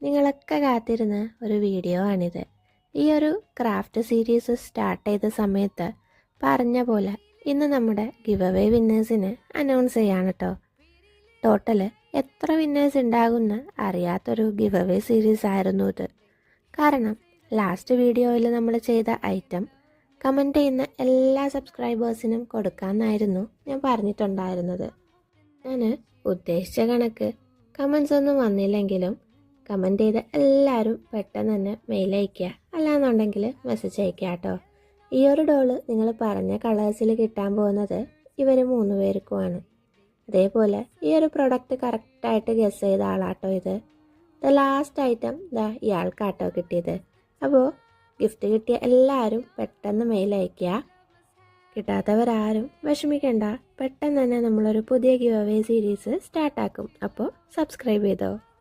നിങ്ങളൊക്കെ കാത്തിരുന്ന ഒരു വീഡിയോ ആണിത്. ഈ ഒരു ക്രാഫ്റ്റ് സീരീസ് സ്റ്റാർട്ട് ചെയ്ത സമയത്ത് പറഞ്ഞ പോലെ ഇന്ന് നമ്മുടെ ഗിവ് അവേ വിന്നേഴ്സിന് അനൗൺസ് ചെയ്യാണ് കേട്ടോ. ടോട്ടല് എത്ര വിന്നേഴ്സ് ഉണ്ടാകുമെന്ന് അറിയാത്തൊരു ഗിവ് അവേ സീരീസ് ആയിരുന്നു ഇത്. കാരണം ലാസ്റ്റ് വീഡിയോയിൽ നമ്മൾ ചെയ്ത ഐറ്റം കമൻറ്റ് ചെയ്യുന്ന എല്ലാ സബ്സ്ക്രൈബേഴ്സിനും കൊടുക്കാമെന്നായിരുന്നു ഞാൻ പറഞ്ഞിട്ടുണ്ടായിരുന്നത്. ഞാൻ ഉദ്ദേശിച്ച കണക്ക് കമൻസ് ഒന്നും വന്നില്ലെങ്കിലും കമൻറ്റ് ചെയ്ത എല്ലാവരും പെട്ടെന്ന് തന്നെ മെയിൽ അയയ്ക്കുക, അല്ലാന്നുണ്ടെങ്കിൽ മെസ്സേജ് അയയ്ക്കുക കേട്ടോ. ഈ ഒരു ഡോള് നിങ്ങൾ പറഞ്ഞ കളേഴ്സിൽ കിട്ടാൻ പോകുന്നത് ഇവർ 3 പേർക്കുമാണ്. അതേപോലെ ഈ ഒരു പ്രൊഡക്റ്റ് കറക്റ്റായിട്ട് ഗസ് ചെയ്ത ആളാട്ടോ ഇത്. ലാസ്റ്റ് ഐറ്റം ഇയാൾക്കാട്ടോ കിട്ടിയത്. അപ്പോൾ ഗിഫ്റ്റ് കിട്ടിയ എല്ലാവരും പെട്ടെന്ന് മെയിൽ അയയ്ക്കുക. കിട്ടാത്തവരാരും വിഷമിക്കണ്ട, പെട്ടെന്ന് തന്നെ നമ്മളൊരു പുതിയ ഗിവ് അവേ സീരീസ് സ്റ്റാർട്ടാക്കും. അപ്പോൾ സബ്സ്ക്രൈബ് ചെയ്തോ.